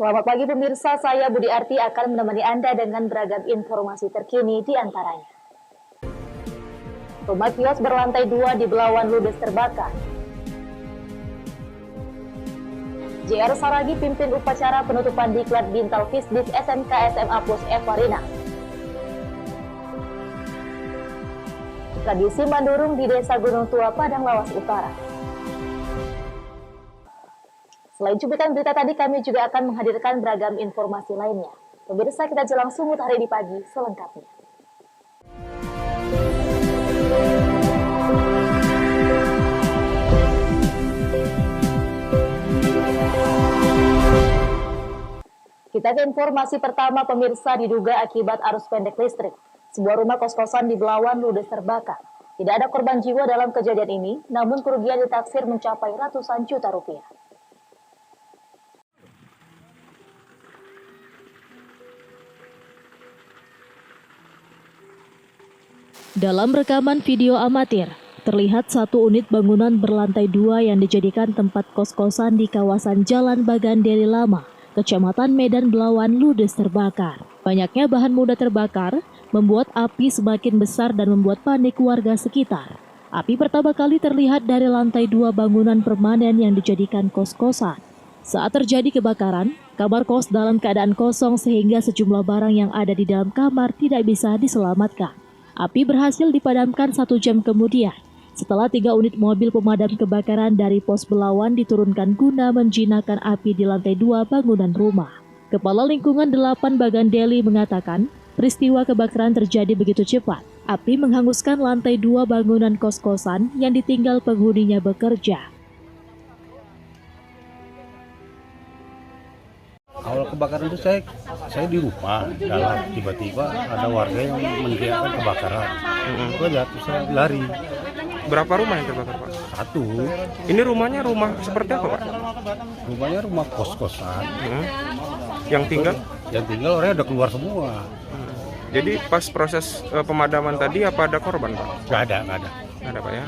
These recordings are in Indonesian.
Selamat pagi pemirsa, saya Budi Arti akan menemani Anda dengan beragam informasi terkini di antaranya. Rumah kios berlantai 2 di Belawan ludes terbakar. JR Saragi pimpin upacara penutupan diklat Bintal Fisdis SMK SMA Plus Evarina. Tradisi mandurung di Desa Gunung Tua, Padang Lawas Utara. Selain cuplikan berita tadi, kami juga akan menghadirkan beragam informasi lainnya. Pemirsa, kita jelang sumut hari ini pagi selengkapnya. Kita ke informasi pertama, pemirsa. Diduga akibat arus pendek listrik, sebuah rumah kos-kosan di Belawan ludes terbakar. Tidak ada korban jiwa dalam kejadian ini, namun kerugian ditaksir mencapai ratusan juta rupiah. Dalam rekaman video amatir, terlihat satu unit bangunan berlantai 2 yang dijadikan tempat kos-kosan di kawasan Jalan Bagandeli Lama, Kecamatan Medan Belawan ludes terbakar. Banyaknya bahan mudah terbakar membuat api semakin besar dan membuat panik warga sekitar. Api pertama kali terlihat dari lantai 2 bangunan permanen yang dijadikan kos-kosan. Saat terjadi kebakaran, kamar kos dalam keadaan kosong sehingga sejumlah barang yang ada di dalam kamar tidak bisa diselamatkan. Api berhasil dipadamkan 1 jam kemudian, setelah 3 unit mobil pemadam kebakaran dari pos Belawan diturunkan guna menjinakkan api di lantai 2 bangunan rumah. Kepala Lingkungan 8 Bagandeli mengatakan, peristiwa kebakaran terjadi begitu cepat. Api menghanguskan lantai 2 bangunan kos-kosan yang ditinggal penghuninya bekerja. Awal kebakaran itu saya di rumah dalam, tiba-tiba ada warga yang meneriakkan kebakaran. Itu aja, terus saya lari. Berapa rumah yang terbakar, Pak? 1. Ini rumahnya rumah seperti apa, Pak? Rumahnya rumah kos-kosan. Yang tinggal? Yang tinggal orangnya udah keluar semua. Jadi pas proses pemadaman tadi apa ada korban, Pak? Nggak ada. Nggak ada, Pak ya?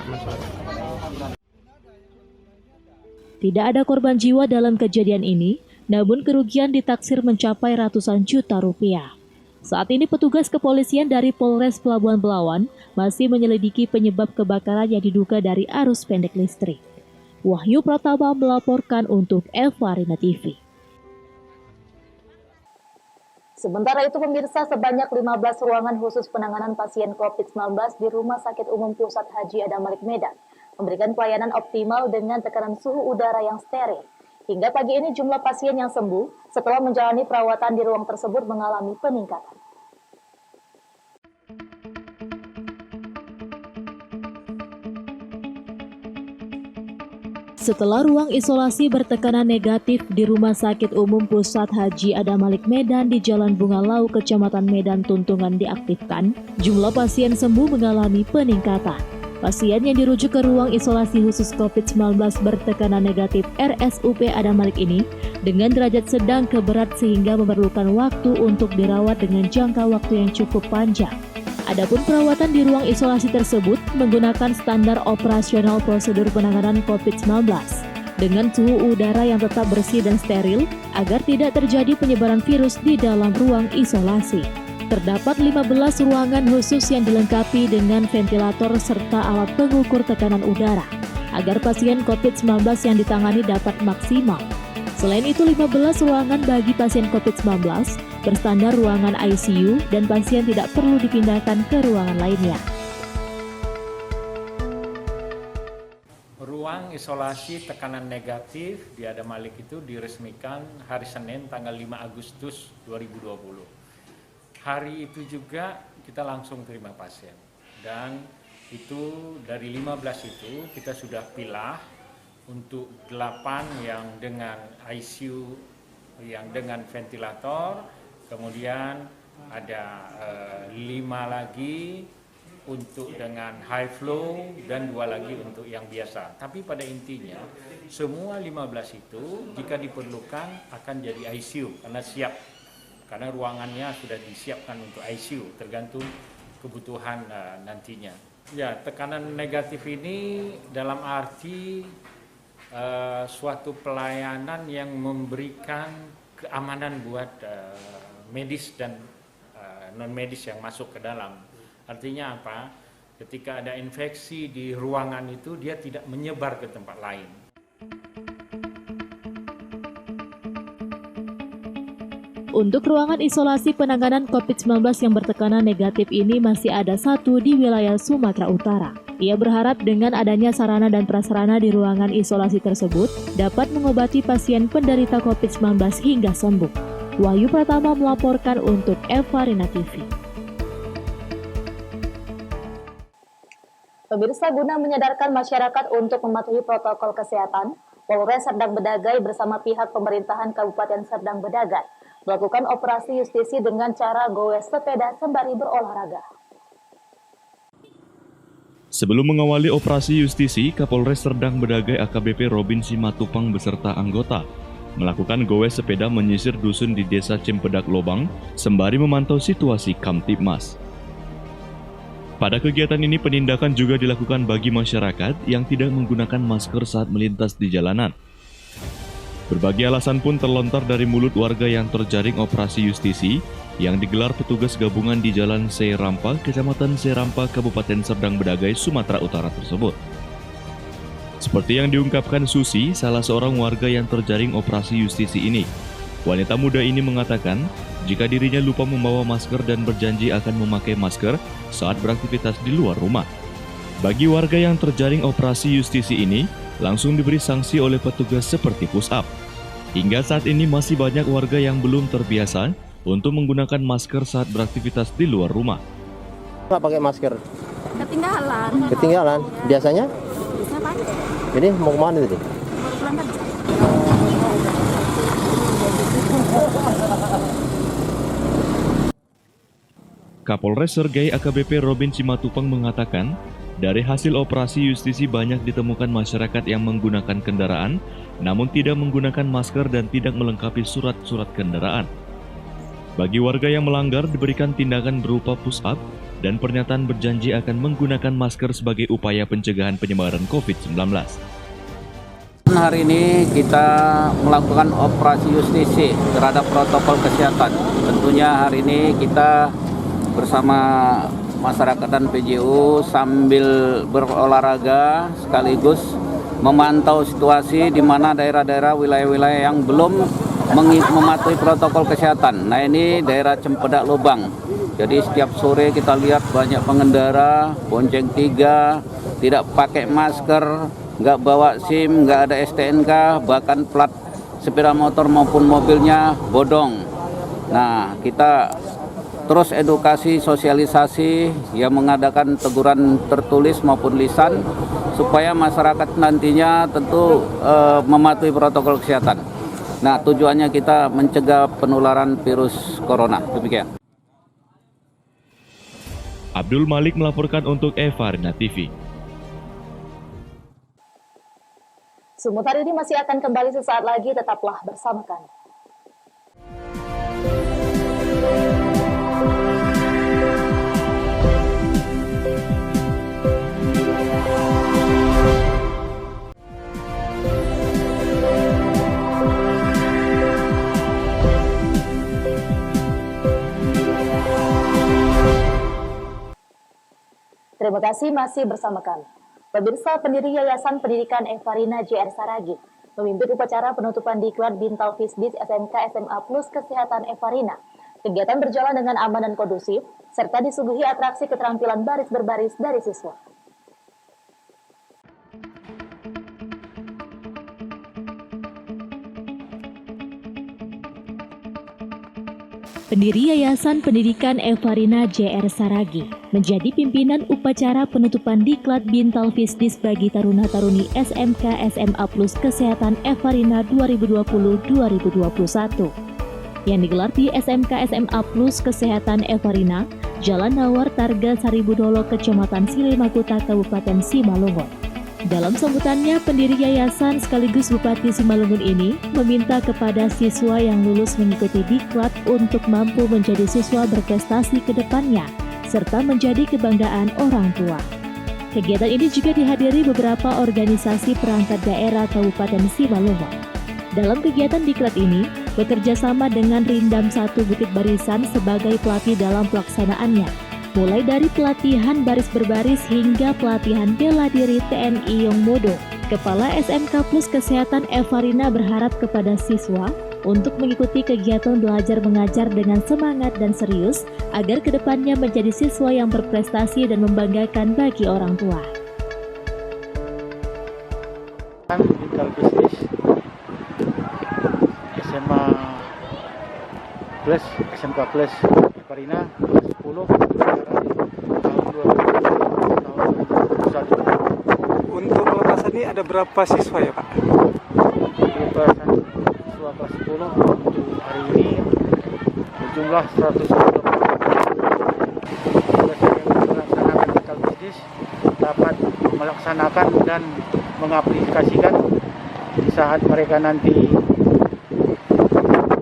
Tidak ada korban jiwa dalam kejadian ini, namun kerugian ditaksir mencapai ratusan juta rupiah. Saat ini petugas kepolisian dari Polres Pelabuhan Belawan masih menyelidiki penyebab kebakaran yang diduga dari arus pendek listrik. Wahyu Pratama melaporkan untuk Evarina TV. Sementara itu pemirsa, sebanyak 15 ruangan khusus penanganan pasien COVID-19 di Rumah Sakit Umum Pusat Haji Adam Malik Medan memberikan pelayanan optimal dengan tekanan suhu udara yang steril. Hingga pagi ini jumlah pasien yang sembuh setelah menjalani perawatan di ruang tersebut mengalami peningkatan. Setelah ruang isolasi bertekanan negatif di Rumah Sakit Umum Pusat Haji Adam Malik Medan di Jalan Bunga Lau, Kecamatan Medan Tuntungan diaktifkan, jumlah pasien sembuh mengalami peningkatan. Pasien yang dirujuk ke ruang isolasi khusus COVID-19 bertekanan negatif RSUP Adam Malik ini dengan derajat sedang ke berat sehingga memerlukan waktu untuk dirawat dengan jangka waktu yang cukup panjang. Adapun perawatan di ruang isolasi tersebut menggunakan standar operasional prosedur penanganan COVID-19 dengan suhu udara yang tetap bersih dan steril agar tidak terjadi penyebaran virus di dalam ruang isolasi. Terdapat 15 ruangan khusus yang dilengkapi dengan ventilator serta alat pengukur tekanan udara agar pasien COVID-19 yang ditangani dapat maksimal. Selain itu, 15 ruangan bagi pasien COVID-19 berstandar ruangan ICU dan pasien tidak perlu dipindahkan ke ruangan lainnya. Ruang isolasi tekanan negatif di Adam Malik itu diresmikan hari Senin tanggal 5 Agustus 2020. Hari itu juga kita langsung terima pasien, dan itu dari 15 itu kita sudah pilah untuk 8 yang dengan ICU yang dengan ventilator, kemudian ada 5 lagi untuk dengan high flow dan 2 lagi untuk yang biasa. Tapi pada intinya semua 15 itu jika diperlukan akan jadi ICU karena siap. Karena ruangannya sudah disiapkan untuk ICU, tergantung kebutuhan nantinya. Ya, tekanan negatif ini dalam arti suatu pelayanan yang memberikan keamanan buat medis dan non medis yang masuk ke dalam. Artinya apa? Ketika ada infeksi di ruangan itu dia tidak menyebar ke tempat lain. Untuk ruangan isolasi penanganan COVID-19 yang bertekanan negatif ini masih ada satu di wilayah Sumatera Utara. Ia berharap dengan adanya sarana dan prasarana di ruangan isolasi tersebut dapat mengobati pasien penderita COVID-19 hingga sembuh. Wahyu Pratama melaporkan untuk Evarina TV. Pemirsa, guna menyadarkan masyarakat untuk mematuhi protokol kesehatan, Polres Serdang Bedagai bersama pihak pemerintahan Kabupaten Serdang Bedagai melakukan operasi justisi dengan cara goes sepeda sembari berolahraga. Sebelum mengawali operasi justisi, Kapolres Serdang Bedagai AKBP Robin Simatupang beserta anggota melakukan goes sepeda menyisir dusun di Desa Cempedak Lobang sembari memantau situasi Kamtibmas. Pada kegiatan ini penindakan juga dilakukan bagi masyarakat yang tidak menggunakan masker saat melintas di jalanan. Berbagai alasan pun terlontar dari mulut warga yang terjaring operasi justisi yang digelar petugas gabungan di Jalan Serampa, Kecamatan Serampa, Kabupaten Serdang Bedagai, Sumatera Utara tersebut. Seperti yang diungkapkan Susi, salah seorang warga yang terjaring operasi justisi ini. Wanita muda ini mengatakan jika dirinya lupa membawa masker dan berjanji akan memakai masker saat beraktivitas di luar rumah. Bagi warga yang terjaring operasi justisi ini, langsung diberi sanksi oleh petugas seperti push-up. Hingga saat ini masih banyak warga yang belum terbiasa untuk menggunakan masker saat beraktivitas di luar rumah. Nggak pakai masker? Ketinggalan. Ketinggalan? Biasanya? Biasanya pakai. Jadi mau kemana tadi? Mau pulang kerja. Kapolres Sergai AKBP Robin Simatupang mengatakan, dari hasil operasi justisi banyak ditemukan masyarakat yang menggunakan kendaraan, namun tidak menggunakan masker dan tidak melengkapi surat-surat kendaraan. Bagi warga yang melanggar diberikan tindakan berupa push-up dan pernyataan berjanji akan menggunakan masker sebagai upaya pencegahan penyebaran COVID-19. Hari ini kita melakukan operasi justisi terhadap protokol kesehatan. Tentunya hari ini kita bersama masyarakat dan PJU sambil berolahraga sekaligus memantau situasi di mana daerah-daerah wilayah-wilayah yang belum mematuhi protokol kesehatan. Nah, ini daerah Cempedak Lobang. Jadi setiap sore kita lihat banyak pengendara bonceng 3, tidak pakai masker, nggak bawa SIM, nggak ada STNK, bahkan plat sepeda motor maupun mobilnya bodong. Nah, kita terus edukasi, sosialisasi, yang mengadakan teguran tertulis maupun lisan, supaya masyarakat nantinya tentu mematuhi protokol kesehatan. Nah, tujuannya kita mencegah penularan virus corona. Demikian. Abdul Malik melaporkan untuk Evarina TV. Semutar ini masih akan kembali sesaat lagi, tetaplah bersama kami. Terima kasih masih bersama kami. Pemirsa, pendiri Yayasan Pendidikan Evarina JR Saragi memimpin upacara penutupan diklat Bintal Fisdis SMK SMA Plus Kesehatan Evarina. Kegiatan berjalan dengan aman dan kondusif, serta disuguhi atraksi keterampilan baris berbaris dari siswa. Pendiri Yayasan Pendidikan Evarina JR Saragi menjadi pimpinan upacara penutupan diklat Bintal Fisdis bagi taruna-taruni SMK SMA Plus Kesehatan Evarina 2020-2021 yang digelar di SMK SMA Plus Kesehatan Evarina, Jalan Nawar Targa Saribudolo, Kecamatan Silimakuta, Kabupaten Simalungun. Dalam sambutannya, pendiri yayasan sekaligus Bupati Simalungun ini meminta kepada siswa yang lulus mengikuti diklat untuk mampu menjadi siswa berprestasi ke depannya, serta menjadi kebanggaan orang tua. Kegiatan ini juga dihadiri beberapa organisasi perangkat daerah Kabupaten Simalungun. Dalam kegiatan diklat ini, bekerja sama dengan Rindam 1 Bukit Barisan sebagai pelatih dalam pelaksanaannya. Mulai dari pelatihan baris berbaris hingga pelatihan bela diri TNI Yongmodo. Kepala SMK Plus Kesehatan Evarina berharap kepada siswa untuk mengikuti kegiatan belajar mengajar dengan semangat dan serius agar kedepannya menjadi siswa yang berprestasi dan membanggakan bagi orang tua. Digital Business SMA Plus, SMK Plus Evarina kelas 10 tahun 2021. Untuk pelepasan ini ada berapa siswa ya Pak? Pelepasan siswa kelas 10 untuk hari ini berjumlah 110. Melaksanakan digital business dapat melaksanakan dan mengaplikasikan di saat mereka nanti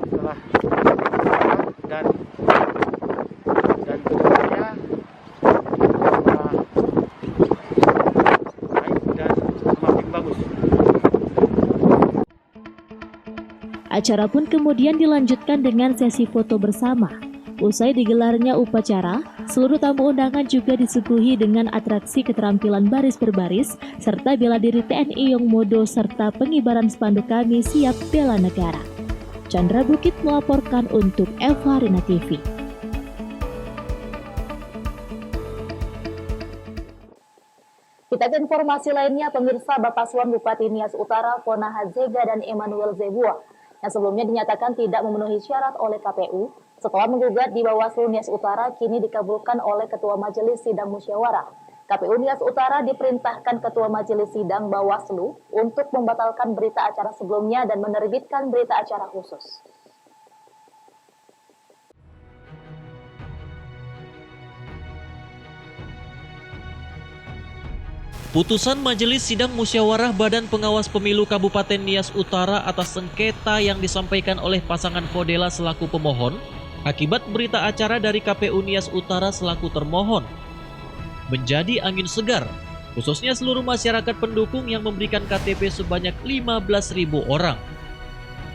setelah dan kedepannya baik dan semakin bagus. Acara pun kemudian dilanjutkan dengan sesi foto bersama. Usai digelarnya upacara, seluruh tamu undangan juga disuguhi dengan atraksi keterampilan baris berbaris serta bela diri TNI Yongmodo serta pengibaran spanduk Kami Siap Bela Negara. Chandra Bukit melaporkan untuk Evarina TV. Kita ke informasi lainnya, pemirsa. Bapaswan Bupati Nias Utara, Ponaha Zega dan Emmanuel Zebua yang sebelumnya dinyatakan tidak memenuhi syarat oleh KPU, setelah menggugat di Bawaslu Nias Utara, kini dikabulkan oleh Ketua Majelis Sidang Musyawarah. KPU Nias Utara diperintahkan Ketua Majelis Sidang Bawaslu untuk membatalkan berita acara sebelumnya dan menerbitkan berita acara khusus. Putusan Majelis Sidang Musyawarah Badan Pengawas Pemilu Kabupaten Nias Utara atas sengketa yang disampaikan oleh pasangan Fodela selaku pemohon akibat berita acara dari KPU Nias Utara selaku termohon menjadi angin segar, khususnya seluruh masyarakat pendukung yang memberikan KTP sebanyak 15.000 orang.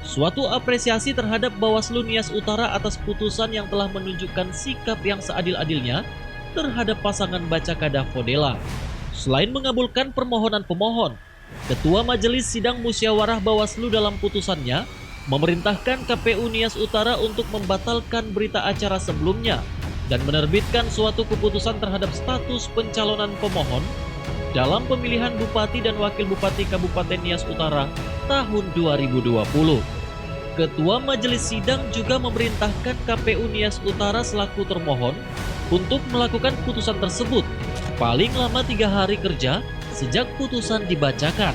Suatu apresiasi terhadap Bawaslu Nias Utara atas putusan yang telah menunjukkan sikap yang seadil-adilnya terhadap pasangan Bacakada Fodela. Selain mengabulkan permohonan pemohon, Ketua Majelis Sidang Musyawarah Bawaslu dalam putusannya memerintahkan KPU Nias Utara untuk membatalkan berita acara sebelumnya dan menerbitkan suatu keputusan terhadap status pencalonan pemohon dalam pemilihan Bupati dan Wakil Bupati Kabupaten Nias Utara tahun 2020. Ketua Majelis Sidang juga memerintahkan KPU Nias Utara selaku termohon untuk melakukan putusan tersebut paling lama 3 hari kerja sejak putusan dibacakan.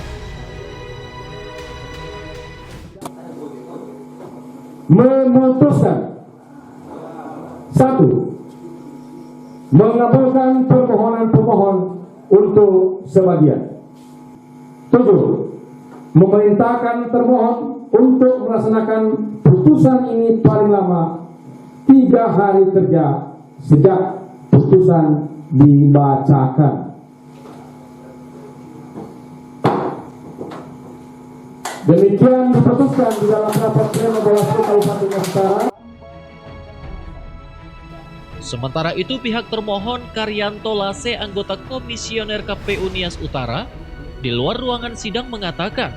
Memutuskan 1. Mengabulkan permohonan pemohon untuk sebagian. 7. Memerintahkan termohon untuk melaksanakan putusan ini paling lama 3 hari kerja sejak putusan dibacakan. Demikian diputuskan di dalam rapat pleno Bawaslu Kabupaten Nias Utara. Sementara itu pihak termohon Karyanto Lase, anggota komisioner KPU Nias Utara, di luar ruangan sidang mengatakan,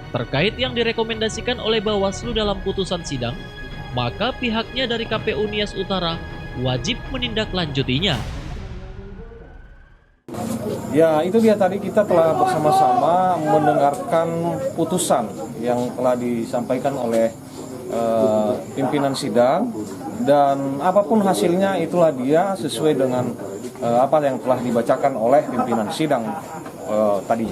terkait yang direkomendasikan oleh Bawaslu dalam putusan sidang, maka pihaknya dari KPU Nias Utara wajib menindaklanjutinya. Ya, itu dia tadi kita telah bersama-sama mendengarkan putusan yang telah disampaikan oleh pimpinan sidang, dan apapun hasilnya itulah dia sesuai dengan apa yang telah dibacakan oleh pimpinan sidang tadi.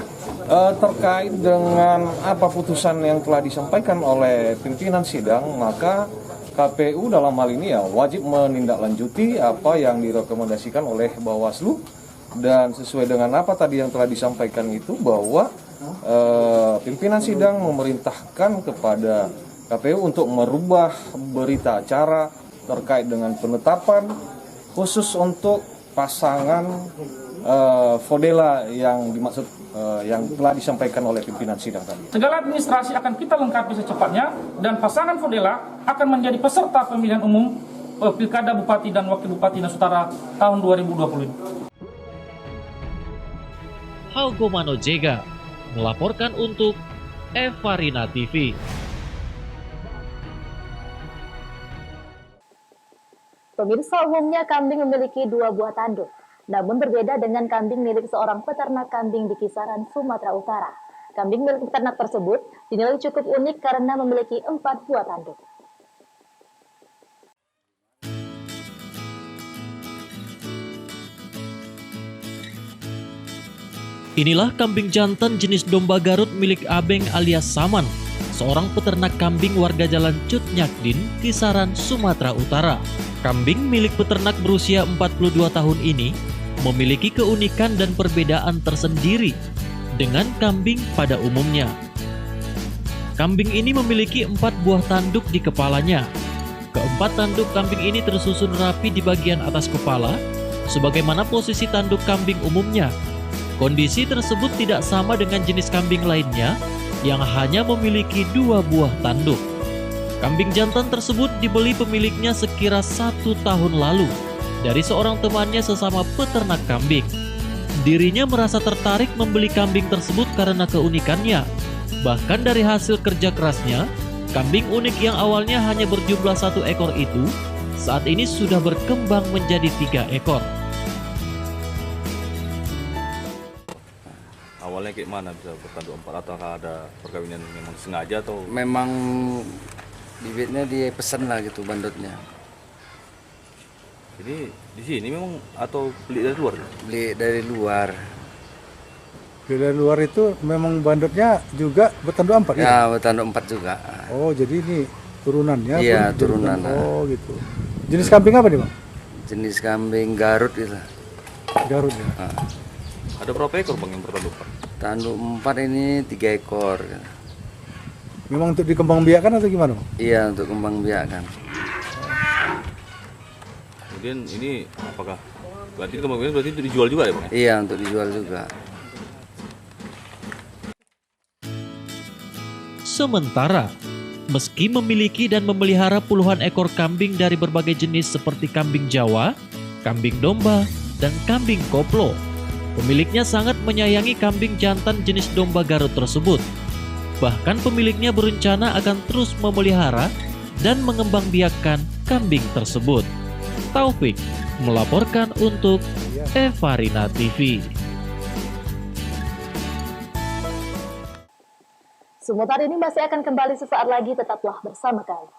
Terkait dengan apa putusan yang telah disampaikan oleh pimpinan sidang, maka KPU dalam hal ini ya wajib menindaklanjuti apa yang direkomendasikan oleh Bawaslu, dan sesuai dengan apa tadi yang telah disampaikan itu bahwa pimpinan sidang memerintahkan kepada KPU untuk merubah berita acara terkait dengan penetapan khusus untuk pasangan Vodela yang dimaksud yang telah disampaikan oleh pimpinan sidang tadi. Segala administrasi akan kita lengkapi secepatnya dan pasangan Vodela akan menjadi peserta pemilihan umum Pilkada Bupati dan Wakil Bupati Nias Utara tahun 2020. Haugomano Jega melaporkan untuk Evarina TV. Pemirsa, umumnya kambing memiliki 2 buah tanduk. Namun berbeda dengan kambing milik seorang peternak kambing di kisaran Sumatera Utara. Kambing milik peternak tersebut dinilai cukup unik karena memiliki 4 buah tanduk. Inilah kambing jantan jenis domba Garut milik Abeng alias Saman, seorang peternak kambing warga Jalan Cut Nyakdin, kisaran Sumatera Utara. Kambing milik peternak berusia 42 tahun ini memiliki keunikan dan perbedaan tersendiri dengan kambing pada umumnya. Kambing ini memiliki 4 buah tanduk di kepalanya. Keempat tanduk kambing ini tersusun rapi di bagian atas kepala, sebagaimana posisi tanduk kambing umumnya. Kondisi tersebut tidak sama dengan jenis kambing lainnya yang hanya memiliki 2 buah tanduk. Kambing jantan tersebut dibeli pemiliknya sekira 1 tahun lalu dari seorang temannya sesama peternak kambing. Dirinya merasa tertarik membeli kambing tersebut karena keunikannya. Bahkan dari hasil kerja kerasnya, kambing unik yang awalnya hanya berjumlah 1 ekor itu, saat ini sudah berkembang menjadi 3 ekor. Awalnya kayak mana bisa bertanduk 4 atau ada perkawinan memang sengaja atau? Memang bibitnya dia pesan lah gitu bandotnya. Jadi di sini memang atau beli dari luar? Beli dari luar. Beli dari luar itu memang bandotnya juga bertanduk 4 ya? Ya, bertanduk 4 juga. Oh, jadi ini turunannya? Iya, turunan. Oh, gitu. Jenis kambing apa nih, Bang? Jenis kambing Garut gitu. Garut ya? Ada berapa ekor Bang yang bertanduk 4? Tanduk 4 ini 3 ekor. Memang untuk dikembangbiakkan atau gimana, Bang? Iya, untuk kembang biakan. Kemudian ini apakah berarti kemungkinan berarti itu dijual juga ya Bang? Iya, untuk dijual juga. Sementara, meski memiliki dan memelihara puluhan ekor kambing dari berbagai jenis seperti kambing Jawa, kambing domba, dan kambing koplo, pemiliknya sangat menyayangi kambing jantan jenis domba Garut tersebut. Bahkan pemiliknya berencana akan terus memelihara dan mengembangbiakkan kambing tersebut. Taufik melaporkan untuk Evarina TV. Seputar ini masih akan kembali sesaat lagi, tetaplah bersama kami.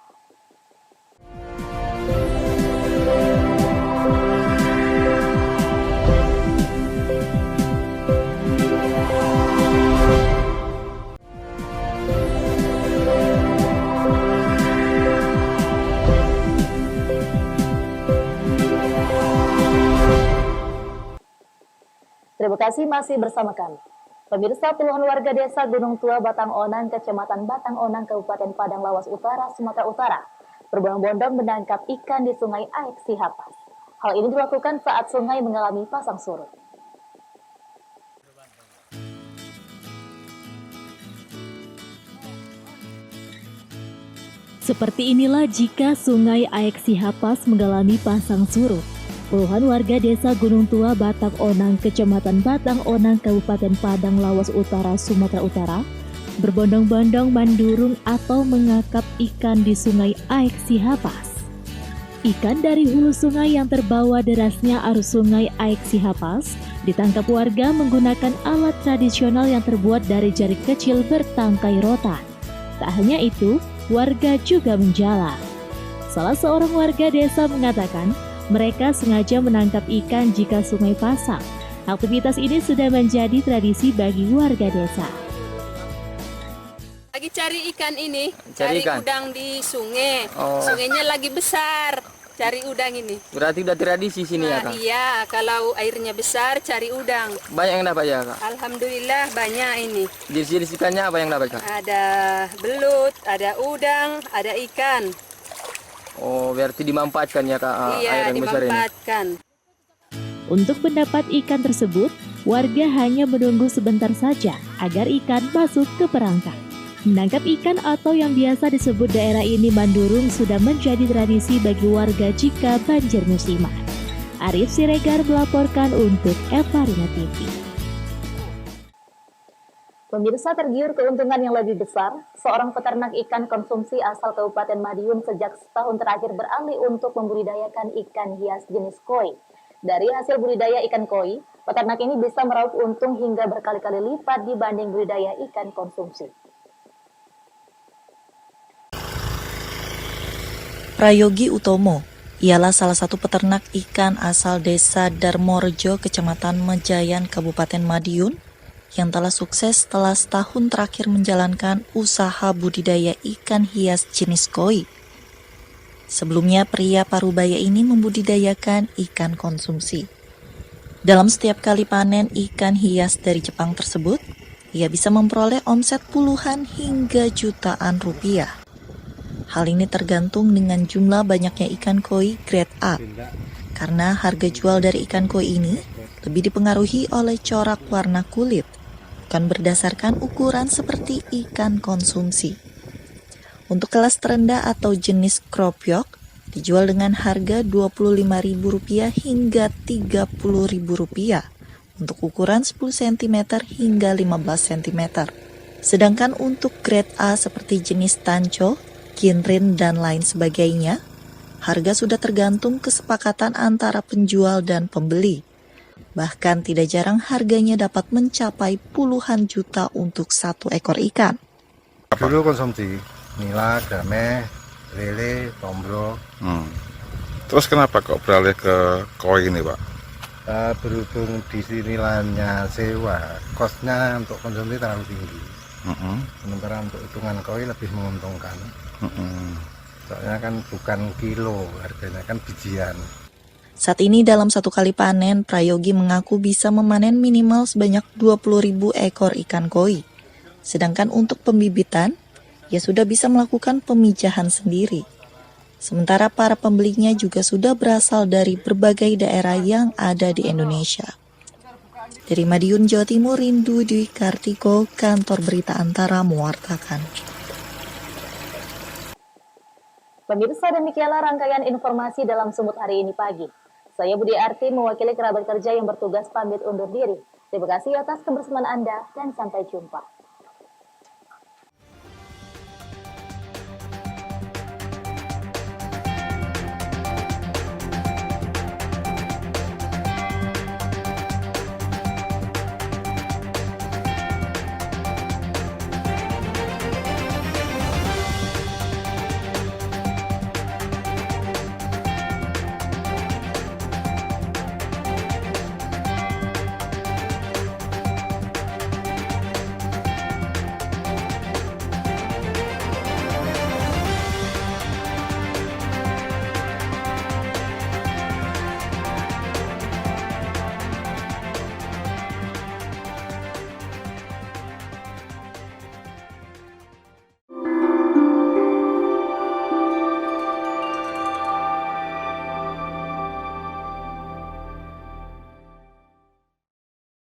Terima kasih masih bersama kami. Pemirsa, puluhan warga desa Gunung Tua Batang Onang, Kecamatan Batang Onang, Kabupaten Padang Lawas Utara, Sumatera Utara, berbondong-bondong menangkap ikan di Sungai Aek Sihapas. Hal ini dilakukan saat sungai mengalami pasang surut. Seperti inilah jika Sungai Aek Sihapas mengalami pasang surut. Puluhan warga desa Gunung Tua Batang Onang, Kecamatan Batang Onang, Kabupaten Padang Lawas Utara, Sumatera Utara, berbondong-bondong mandurung atau mengakap ikan di Sungai Aek Sihapas. Ikan dari hulu sungai yang terbawa derasnya arus Sungai Aek Sihapas ditangkap warga menggunakan alat tradisional yang terbuat dari jaring kecil bertangkai rotan. Tak hanya itu, warga juga menjala. Salah seorang warga desa mengatakan, mereka sengaja menangkap ikan jika sungai pasang. Aktivitas ini sudah menjadi tradisi bagi warga desa. Lagi cari ikan ini, Cari ikan? udang di sungai. Oh. Sungainya lagi besar, cari udang ini. Berarti udah tradisi sini ya, Kak? Iya, kalau airnya besar cari udang. Banyak yang dapat ya, Kak? Alhamdulillah banyak ini. Jenis-jenis ikannya apa yang dapat, Kak? Ada belut, ada udang, ada ikan. Oh, berarti dimanfaatkan ya, Kak, air Iya, yang besar ini? dimanfaatkan. Untuk mendapat ikan tersebut, warga hanya menunggu sebentar saja agar ikan masuk ke perangkap. Menangkap ikan atau yang biasa disebut daerah ini mandurung sudah menjadi tradisi bagi warga jika banjir musiman. Arif Siregar melaporkan untuk Evarina TV. Pemirsa, tergiur keuntungan yang lebih besar, seorang peternak ikan konsumsi asal Kabupaten Madiun sejak setahun terakhir beralih untuk membudidayakan ikan hias jenis koi. Dari hasil budidaya ikan koi, peternak ini bisa meraup untung hingga berkali-kali lipat dibanding budidaya ikan konsumsi. Prayogi Utomo ialah salah satu peternak ikan asal desa Darmorejo, Kecamatan Mejayan, Kabupaten Madiun, yang telah sukses setelah setahun terakhir menjalankan usaha budidaya ikan hias jenis koi. Sebelumnya, pria Parubaya ini membudidayakan ikan konsumsi. Dalam setiap kali panen ikan hias dari Jepang tersebut, ia bisa memperoleh omset puluhan hingga jutaan rupiah. Hal ini tergantung dengan jumlah banyaknya ikan koi grade A, karena harga jual dari ikan koi ini lebih dipengaruhi oleh corak warna kulit, bukan berdasarkan ukuran seperti ikan konsumsi. Untuk kelas terendah atau jenis kropiok dijual dengan harga Rp25.000 hingga Rp30.000 untuk ukuran 10 cm hingga 15 cm. Sedangkan untuk grade A seperti jenis tanco, kinrin, dan lain sebagainya, harga sudah tergantung kesepakatan antara penjual dan pembeli. Bahkan tidak jarang harganya dapat mencapai puluhan juta untuk satu ekor ikan. Dulu konsumsi nila, game, lele, tombro. Terus kenapa kok beralih ke koi ini, Pak? Berhubung di sini lahannya sewa, kosnya untuk konsumsi terlalu tinggi. Sementara untuk hitungan koi lebih menguntungkan. Soalnya kan bukan kilo, harganya kan bijian. Saat ini dalam satu kali panen, Prayogi mengaku bisa memanen minimal sebanyak 20.000 ekor ikan koi. Sedangkan untuk pembibitan, ia sudah bisa melakukan pemijahan sendiri. Sementara para pembelinya juga sudah berasal dari berbagai daerah yang ada di Indonesia. Dari Madiun, Jawa Timur, Rindu Dwi Kartiko, Kantor Berita Antara mewartakan. Pemirsa, demikianlah rangkaian informasi dalam Sumut hari ini pagi. Saya Budi Arti mewakili kerabat kerja yang bertugas pamit undur diri. Terima kasih atas kebersamaan Anda dan sampai jumpa.